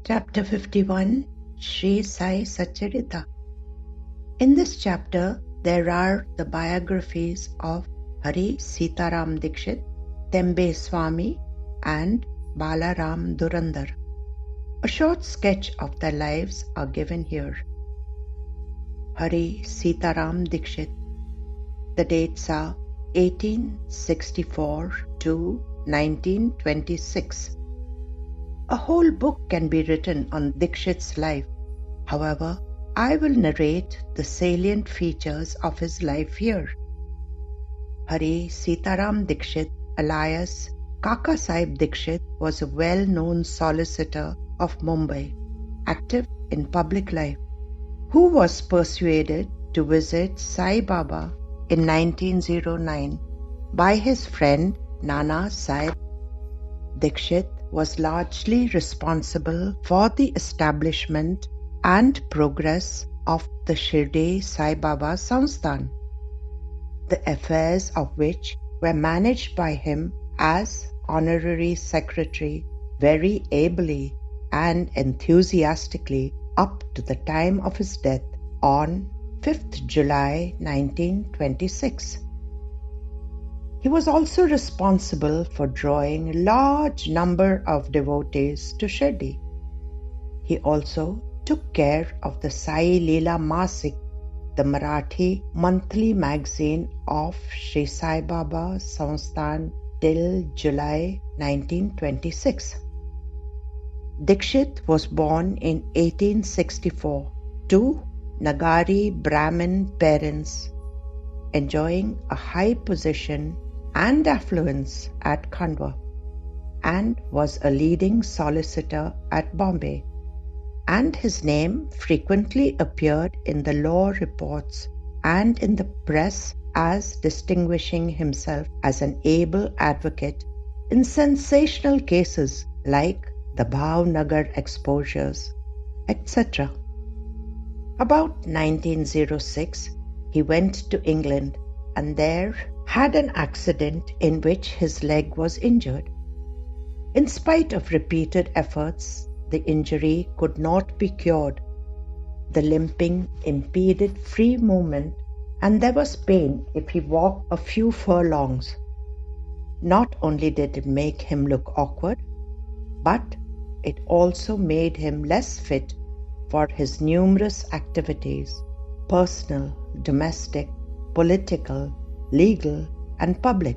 Chapter 51, Sri Sai Satcharita. In this chapter, there are the biographies of Hari Sitaram Dixit, Tembe Swami, and Balaram Dhurandhar. A short sketch of their lives are given here. Hari Sitaram Dixit. The dates are 1864 to 1926. A whole book can be written on Dixit's life. However, I will narrate the salient features of his life here. Hari Sitaram Dixit, alias Kaka Sahib Dixit, was a well-known solicitor of Mumbai, active in public life, who was persuaded to visit Sai Baba in 1909 by his friend Nana Sahib. Dixit was largely responsible for the establishment and progress of the Shirdi Sai Baba Sansthan, the affairs of which were managed by him as honorary secretary very ably and enthusiastically up to the time of his death on 5th July 1926. He was also responsible for drawing a large number of devotees to Shirdi. He also took care of the Sai Leela Masik, the Marathi monthly magazine of Sri Sai Baba Sansthan till July 1926. Dixit was born in 1864 to Nagari Brahmin parents, enjoying a high position and affluence at Khandwa, and was a leading solicitor at Bombay, and his name frequently appeared in the law reports and in the press as distinguishing himself as an able advocate in sensational cases like the Bhavnagar exposures, etc. About 1906, he went to England and there had an accident in which his leg was injured. In spite of repeated efforts, the injury could not be cured. The limping impeded free movement and there was pain if he walked a few furlongs. Not only did it make him look awkward, but it also made him less fit for his numerous activities, personal, domestic, political, legal, and public,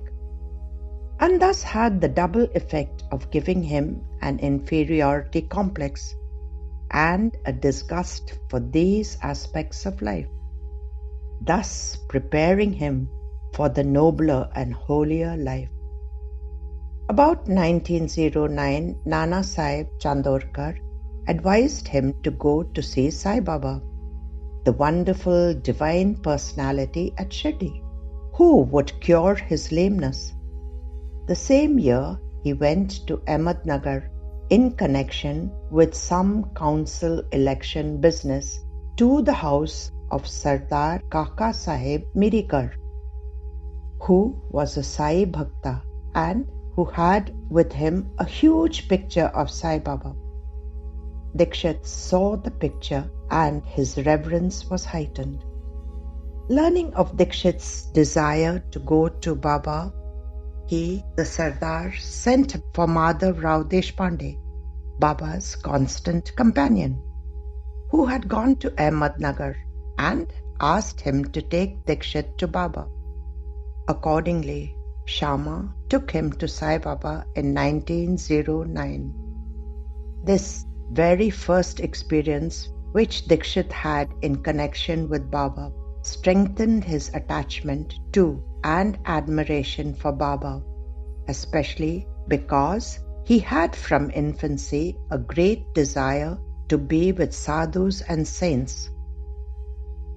and thus had the double effect of giving him an inferiority complex and a disgust for these aspects of life, thus preparing him for the nobler and holier life. About 1909, Nana Sahib Chandorkar advised him to go to see Sai Baba, the wonderful divine personality at Shirdi, who would cure his lameness. The same year, he went to Ahmednagar in connection with some council election business to the house of Sardar Kaka Sahib Mirikar, who was a Sai Bhakta and who had with him a huge picture of Sai Baba. Dixit saw the picture and his reverence was heightened. Learning of Dixit's desire to go to Baba, he, the Sardar, sent for Madhav Rao Deshpande, Baba's constant companion, who had gone to Ahmednagar and asked him to take Dixit to Baba. Accordingly, Shama took him to Sai Baba in 1909. This very first experience which Dixit had in connection with Baba strengthened his attachment to and admiration for Baba, especially because he had from infancy a great desire to be with sadhus and saints.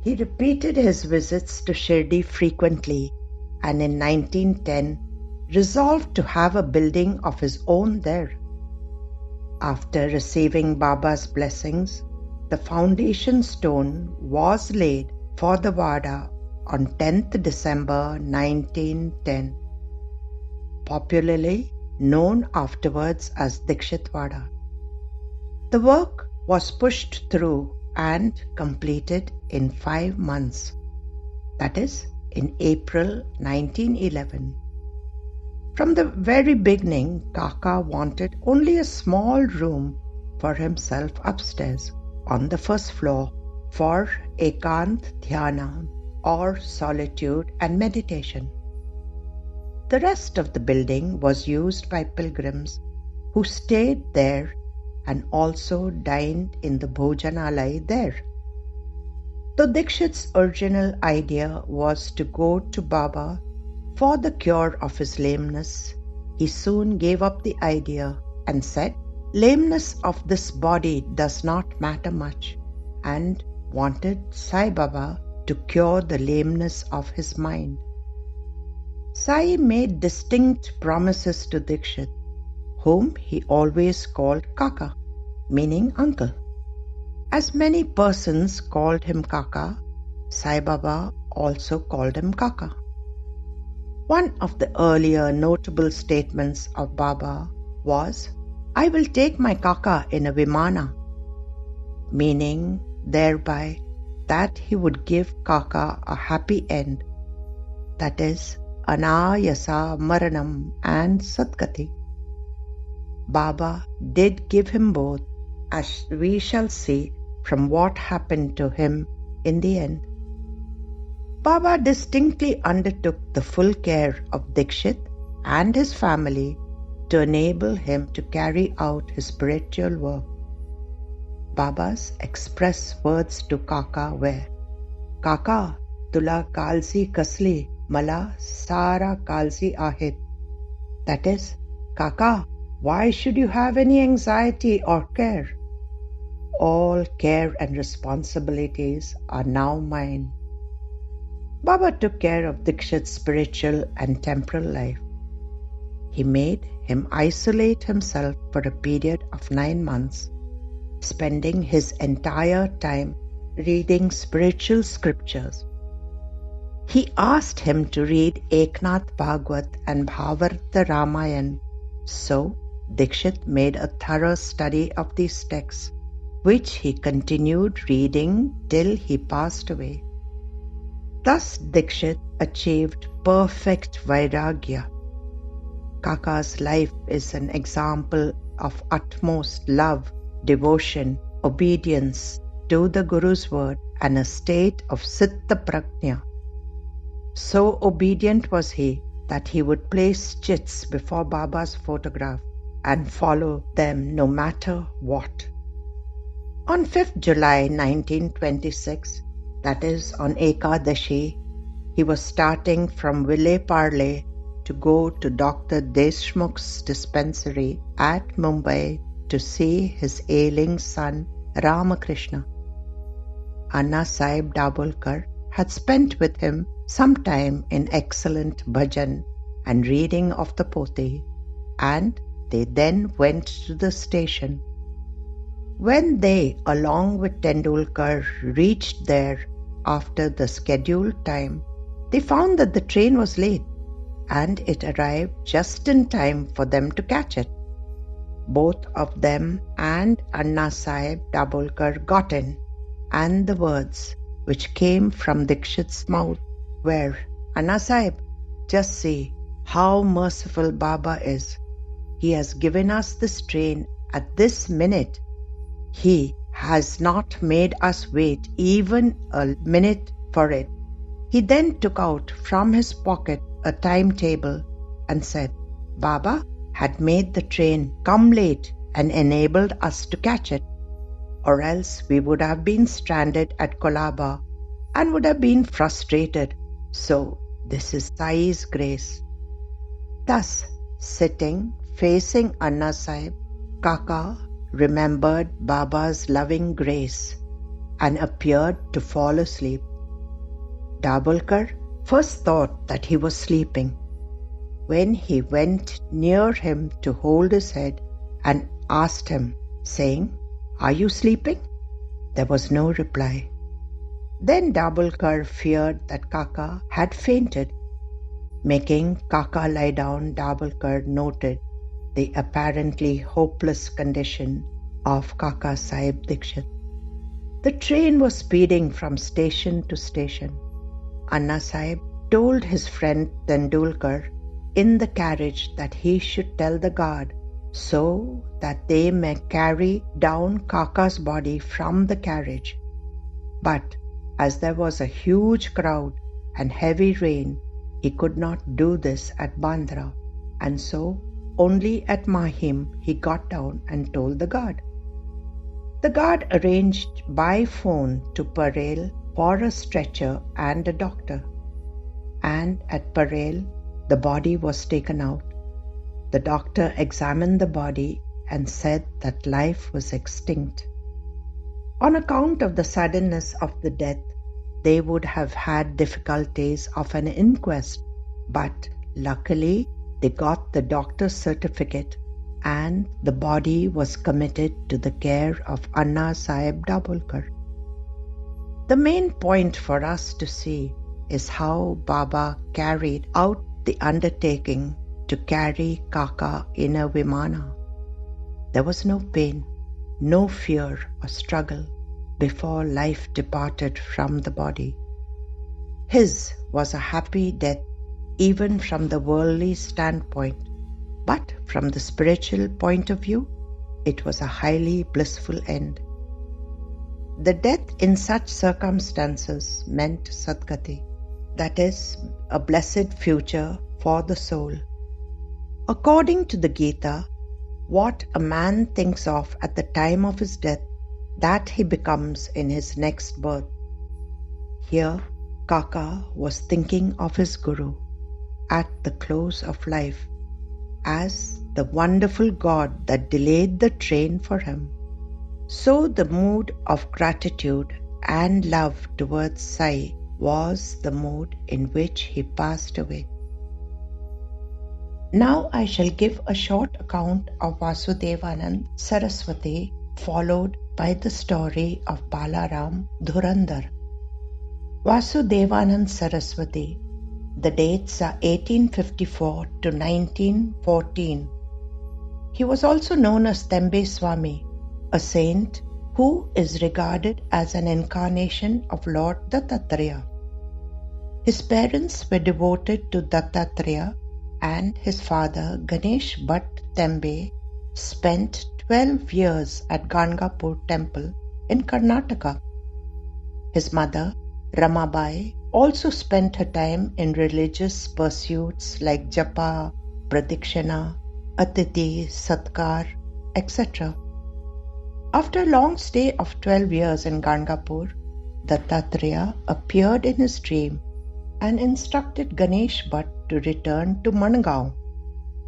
He repeated his visits to Shirdi frequently and in 1910 resolved to have a building of his own there. After receiving Baba's blessings, the foundation stone was laid for the Vada on 10th December 1910, popularly known afterwards as Dixit Vada. The work was pushed through and completed in 5 months, that is, in April 1911. From the very beginning, Kaka wanted only a small room for himself upstairs on the first floor for Ekant Dhyana or solitude and meditation. The rest of the building was used by pilgrims who stayed there and also dined in the Bhojanalaya there. Though Dixit's original idea was to go to Baba for the cure of his lameness, he soon gave up the idea and said, lameness of this body does not matter much, and wanted Sai Baba to cure the lameness of his mind. Sai made distinct promises to Dixit, whom he always called Kaka, meaning uncle. As many persons called him Kaka, Sai Baba also called him Kaka. One of the earlier notable statements of Baba was, I will take my Kaka in a Vimana, meaning thereby that he would give Kaka a happy end, that is, Anayasa Maranam and Satgati. Baba did give him both, as we shall see from what happened to him in the end. Baba distinctly undertook the full care of Dixit and his family to enable him to carry out his spiritual work. Baba's express words to Kaka were, Kaka, tula kalsi kasli, mala sara kalsi ahit. That is, Kaka, why should you have any anxiety or care? All care and responsibilities are now mine. Baba took care of Dixit's spiritual and temporal life. He made him isolate himself for a period of 9 months, spending his entire time reading spiritual scriptures. He asked him to read Eknath Bhagwat and Bhavarta Ramayan, so Dixit made a thorough study of these texts, which he continued reading till he passed away. Thus Dixit achieved perfect Vairagya. Kaka's life is an example of utmost love, devotion, obedience to the Guru's word and a state of Siddha Prajna. So obedient was he that he would place chits before Baba's photograph and follow them no matter what. On 5th July 1926, that is on Ekadashi, he was starting from Vile Parle to go to Dr. Deshmukh's dispensary at Mumbai to see his ailing son Ramakrishna. Anna Sahib Dabholkar had spent with him some time in excellent bhajan and reading of the Poti, and they then went to the station. When they, along with Tendulkar, reached there after the scheduled time, they found that the train was late and it arrived just in time for them to catch it. Both of them and Anna Sahib Dabholkar got in, and the words which came from Dixit's mouth were, Anna Sahib, just see how merciful Baba is. He has given us this train at this minute. He has not made us wait even a minute for it. He then took out from his pocket a timetable and said, Baba had made the train come late and enabled us to catch it, or else we would have been stranded at Kolaba and would have been frustrated. So this is Sai's grace. Thus, sitting facing Anna Sahib, Kaka remembered Baba's loving grace and appeared to fall asleep. Dabholkar first thought that he was sleeping. When he went near him to hold his head and asked him, saying, Are you sleeping? There was no reply. Then Dabholkar feared that Kaka had fainted. Making Kaka lie down, Dabholkar noted the apparently hopeless condition of Kaka Sahib Dixit. The train was speeding from station to station. Anna Sahib told his friend Tendulkar in the carriage that he should tell the guard so that they may carry down Kaka's body from the carriage. But as there was a huge crowd and heavy rain, he could not do this at Bandra, and so only at Mahim he got down and told the guard. The guard arranged by phone to Parel for a stretcher and a doctor, and at Parel the body was taken out. The doctor examined the body and said that life was extinct. On account of the suddenness of the death, they would have had difficulties of an inquest, but luckily they got the doctor's certificate and the body was committed to the care of Anna Sahib Dabholkar. The main point for us to see is how Baba carried out the undertaking to carry Kaka in a Vimana. There was no pain, no fear or struggle before life departed from the body. His was a happy death even from the worldly standpoint, but from the spiritual point of view, it was a highly blissful end. The death in such circumstances meant Sadgati, that is, a blessed future for the soul. According to the Gita, what a man thinks of at the time of his death, that he becomes in his next birth. Here, Kaka was thinking of his Guru at the close of life as the wonderful God that delayed the train for him. So the mood of gratitude and love towards Sai was the mood in which he passed away. Now I shall give a short account of Vasudevanand Saraswati, followed by the story of Balaram Dhurandhar. Vasudevanand Saraswati, the dates are 1854 to 1914. He was also known as Tembe Swami, a saint who is regarded as an incarnation of Lord Dattatreya. His parents were devoted to Dattatreya, and his father Ganesh Bhatt Tembe spent 12 years at Gangapur temple in Karnataka. His mother Ramabai also spent her time in religious pursuits like japa, pradikshana, atiti, satkar, etc. After a long stay of 12 years in Gangapur, Dattatreya appeared in his dream and instructed Ganesh Bhatt to return to Mangaon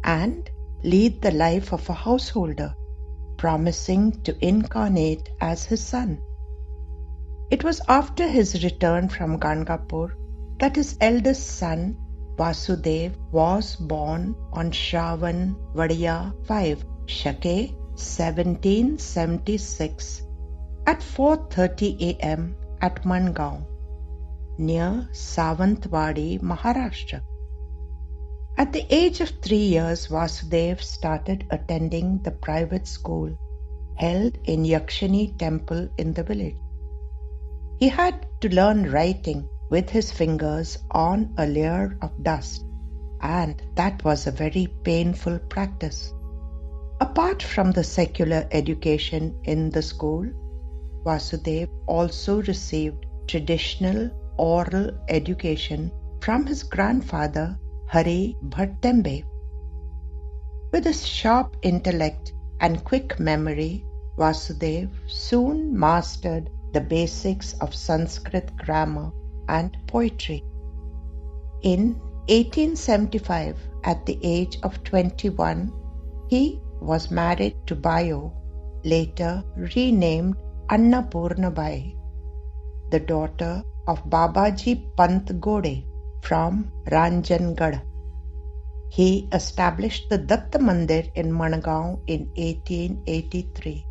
and lead the life of a householder, promising to incarnate as his son. It was after his return from Gangapur that his eldest son Vasudev was born on Shravan Vadiya 5, Shake 1776 at 4:30 a.m. at Mangaon, near Savantwadi, Maharashtra. At the age of 3 years, Vasudev started attending the private school held in Yakshini temple in the village. He had to learn writing with his fingers on a layer of dust, and that was a very painful practice. Apart from the secular education in the school, Vasudev also received traditional oral education from his grandfather Hari Bhatt Tembe. With his sharp intellect and quick memory, Vasudev soon mastered the basics of Sanskrit grammar and poetry. In 1875, at the age of 21, he was married to Bayo, later renamed Annapurnabai, the daughter of Babaji Pant Gode from Ranjangarh. He established the Datta Mandir in Mangaon in 1883.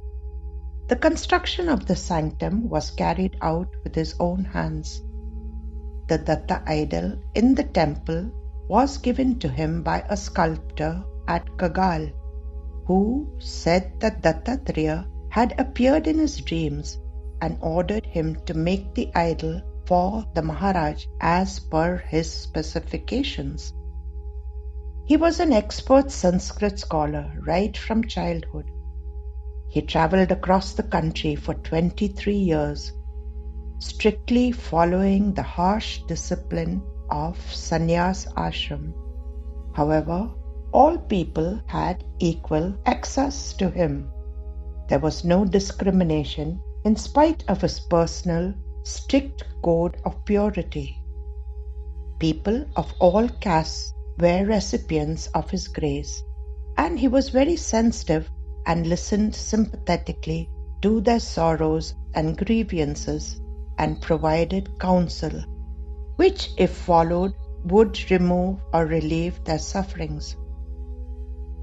The construction of the sanctum was carried out with his own hands. The Datta idol in the temple was given to him by a sculptor at Kagal, who said that Dattatreya had appeared in his dreams and ordered him to make the idol for the Maharaj as per his specifications. He was an expert Sanskrit scholar right from childhood. He travelled across the country for 23 years, strictly following the harsh discipline of sannyas ashram. However, all people had equal access to him. There was no discrimination in spite of his personal, strict code of purity. People of all castes were recipients of his grace, and he was very sensitive and listened sympathetically to their sorrows and grievances and provided counsel, which, if followed, would remove or relieve their sufferings.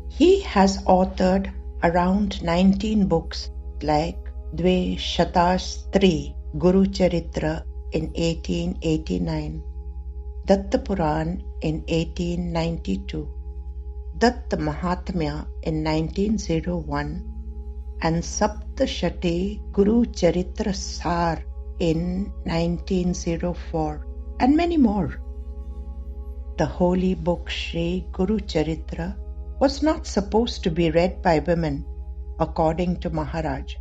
He has authored around 19 books like Dve Shatastri Guru Charitra in 1889, Datta Puran in 1892, Datta Mahatmya in 1901, and Saptashati Guru Charitra Sar in 1904, and many more. The holy book Sri Guru Charitra was not supposed to be read by women, according to Maharaj.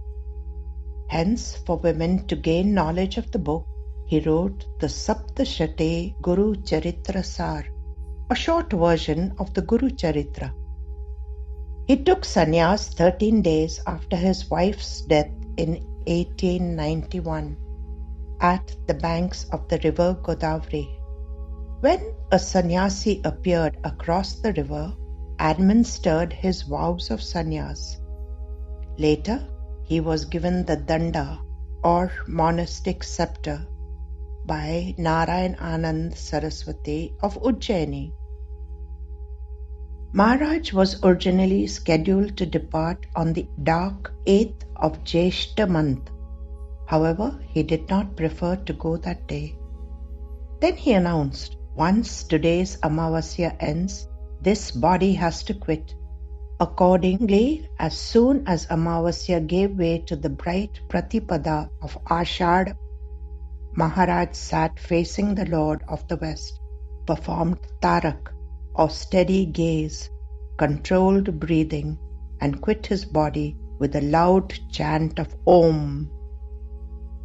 Hence, for women to gain knowledge of the book, he wrote the Saptashati Guru Charitra Sar, a short version of the Guru Charitra. He took sannyas 13 days after his wife's death in 1891 at the banks of the river Godavari. When a sannyasi appeared across the river, administered his vows of sannyas. Later, he was given the danda or monastic scepter by Narayan Anand Saraswati of Ujjaini. Maharaj was originally scheduled to depart on the dark 8th of Jeshta month. However, he did not prefer to go that day. Then he announced, once today's Amavasya ends, this body has to quit. Accordingly, as soon as Amavasya gave way to the bright Pratipada of Ashad, Maharaj sat facing the Lord of the West, performed tarak or steady gaze, controlled breathing, and quit his body with a loud chant of Om.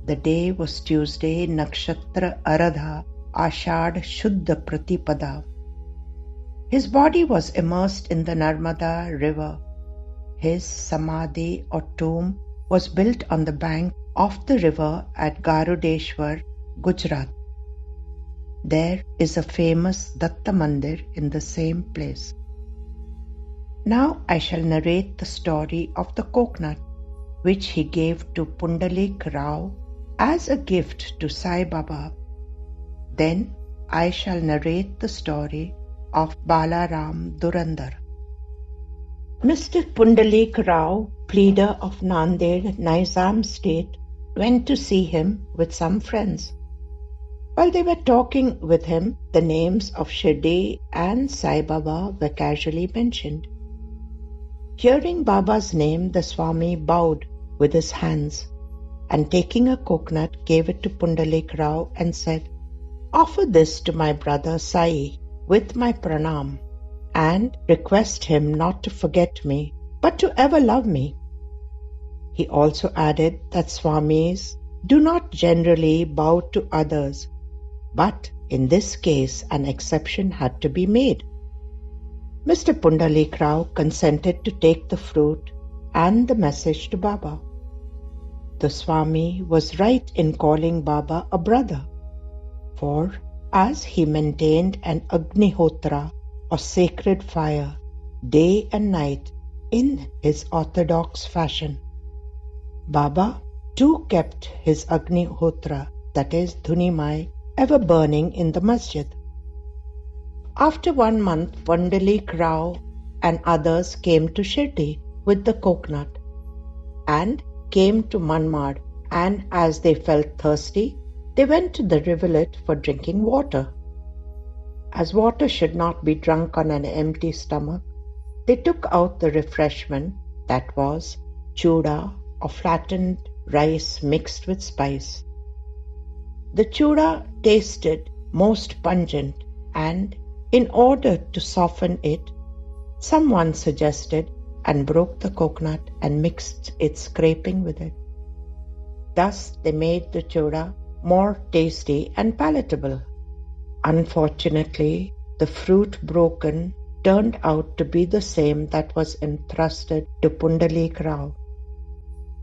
The day was Tuesday, Nakshatra Aradha, Ashad Shuddha Pratipada. His body was immersed in the Narmada river. His samadhi or tomb was built on the bank of the river at Garudeshwar, Gujarat. There is a famous Datta Mandir in the same place. Now I shall narrate the story of the coconut which he gave to Pundalik Rao as a gift to Sai Baba. Then I shall narrate the story of Balaram Dhurandhar. Mr. Pundalik Rao, pleader of Nanded, Nizam state, went to see him with some friends. While they were talking with him, the names of Shirdi and Sai Baba were casually mentioned. Hearing Baba's name, the Swami bowed with his hands and taking a coconut gave it to Pundalik Rao and said, "Offer this to my brother Sai with my pranam and request him not to forget me but to ever love me." He also added that Swamis do not generally bow to others, but in this case an exception had to be made. Mr. Pundalik Rao consented to take the fruit and the message to Baba. The Swami was right in calling Baba a brother, for as he maintained an Agnihotra or sacred fire day and night in his orthodox fashion, Baba too kept his Agnihotra, that is Dhunimai, ever burning in the masjid. After 1 month, Pundalik Rao and others came to Shirdi with the coconut and came to Manmad, and as they felt thirsty, they went to the rivulet for drinking water. As water should not be drunk on an empty stomach, they took out the refreshment, that was chuda of flattened rice mixed with spice. The chura tasted most pungent, and in order to soften it, someone suggested and broke the coconut and mixed its scraping with it. Thus they made the chura more tasty and palatable. Unfortunately, the fruit broken turned out to be the same that was entrusted to Pundalik Rao.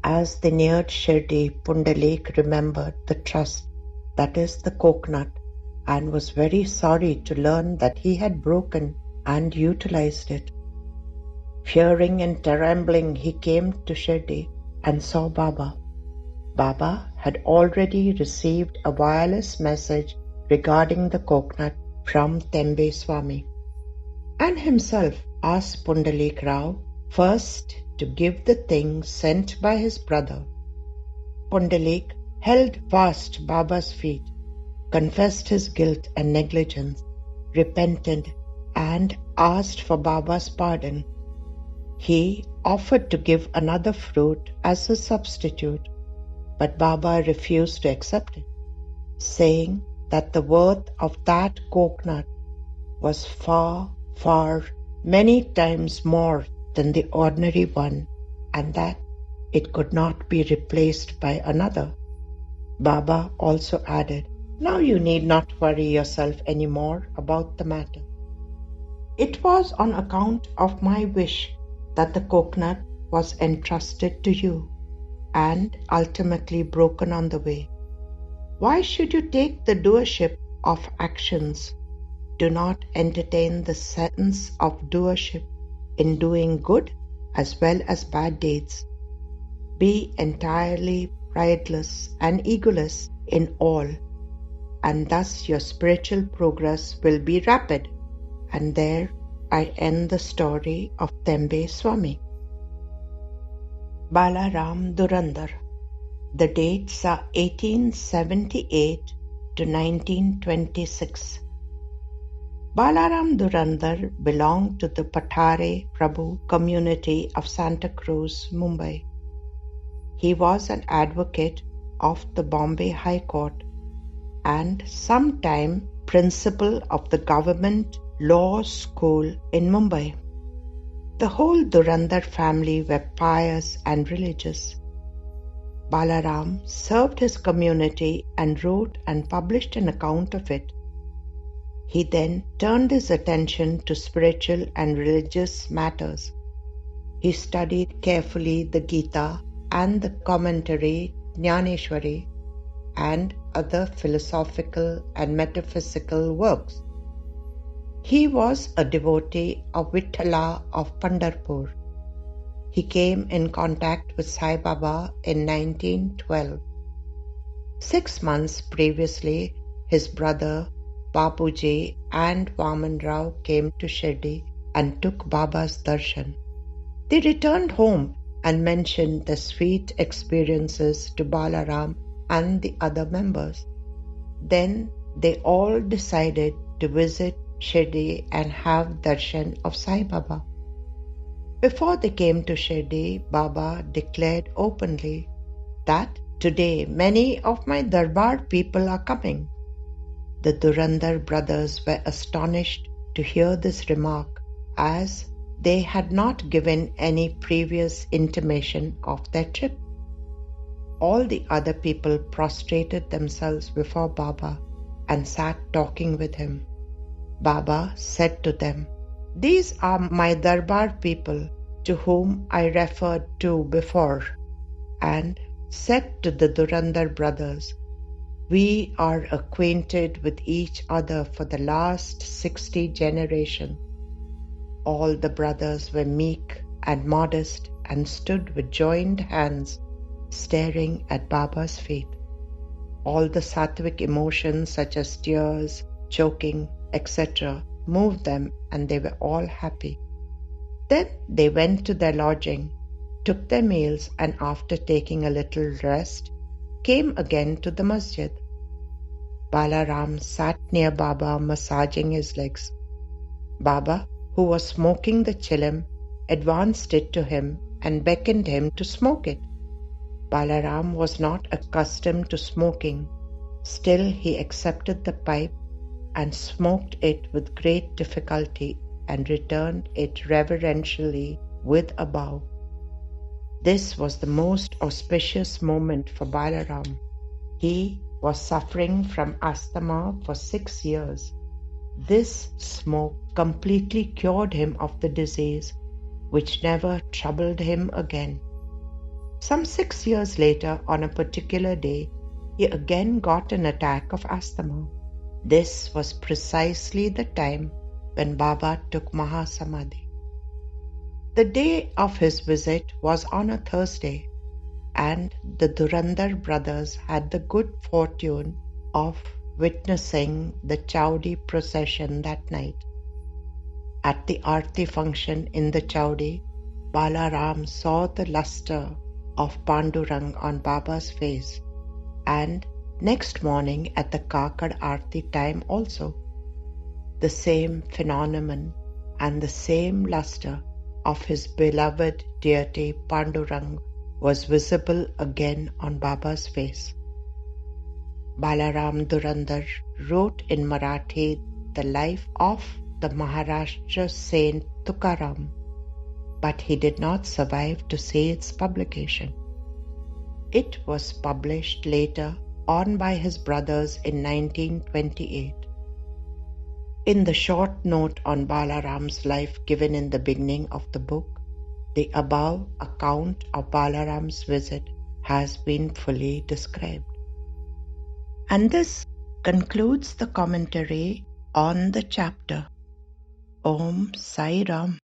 As they neared Shirdi, Pundalik remembered the trust, that is the coconut, and was very sorry to learn that he had broken and utilized it. Fearing and trembling, he came to Shirdi and saw Baba. Baba had already received a wireless message regarding the coconut from Tembe Swami, and himself asked Pundalik Rao first to give the thing sent by his brother. Pundalik held fast Baba's feet, confessed his guilt and negligence, repented, and asked for Baba's pardon. He offered to give another fruit as a substitute, but Baba refused to accept it, saying that the worth of that coconut was far, many times more than the ordinary one, and that it could not be replaced by another. Baba also added, "Now you need not worry yourself any more about the matter. It was on account of my wish that the coconut was entrusted to you and ultimately broken on the way. Why should you take the doership of actions? Do not entertain the sense of doership in doing good as well as bad deeds. Be entirely prideless and egoless in all, and thus your spiritual progress will be rapid." And there I end the story of Tembe Swami. Balaram Dhurandhar. The dates are 1878 to 1926. Balaram Dhurandhar belonged to the Pathare Prabhu community of Santa Cruz, Mumbai. He was an advocate of the Bombay High Court and sometime principal of the government law school in Mumbai. The whole Dhurandhar family were pious and religious. Balaram served his community and wrote and published an account of it. He then turned his attention to spiritual and religious matters. He studied carefully the Gita and the commentary Jnaneshwari and other philosophical and metaphysical works. He was a devotee of Vithala of Pandharpur. He came in contact with Sai Baba in 1912. 6 months previously, his brother Bapuji and Vaman Rao came to Shirdi and took Baba's darshan. They returned home and mentioned the sweet experiences to Balaram and the other members. Then they all decided to visit Shirdi and have darshan of Sai Baba. Before they came to Shirdi, Baba declared openly that today many of my Darbar people are coming. The Dhurandhar brothers were astonished to hear this remark, as they had not given any previous intimation of their trip. All the other people prostrated themselves before Baba and sat talking with him. Baba said to them, "These are my Darbar people to whom I referred to before," and said to the Dhurandhar brothers, "We are acquainted with each other for the last 60 generations." All the brothers were meek and modest and stood with joined hands, staring at Baba's feet. All the sattvic emotions such as tears, choking, etc. moved them, and they were all happy. Then they went to their lodging, took their meals, and after taking a little rest, came again to the masjid. Balaram sat near Baba, massaging his legs. Baba, who was smoking the Chillum, advanced it to him and beckoned him to smoke it. Balaram was not accustomed to smoking. Still, he accepted the pipe and smoked it with great difficulty and returned it reverentially with a bow. This was the most auspicious moment for Balaram. He was suffering from asthma for 6 years. This smoke completely cured him of the disease, which never troubled him again. Some 6 years later, on a particular day, he again got an attack of asthma. This was precisely the time when Baba took Mahasamadhi. The day of his visit was on a Thursday, and the Dhurandhar brothers had the good fortune of witnessing the Chowdi procession that night. At the Aarti function in the Chowdi, Balaram saw the luster of Pandurang on Baba's face, and next morning at the Kakad Aarti time also, the same phenomenon and the same luster of his beloved deity Pandurang was visible again on Baba's face. Balaram Dhurandhar wrote in Marathi the life of the Maharashtra saint Tukaram, but he did not survive to see its publication. It was published later on by his brothers in 1928. In the short note on Balaram's life given in the beginning of the book, the above account of Balaram's visit has been fully described. And this concludes the commentary on the chapter. Om Sai Ram.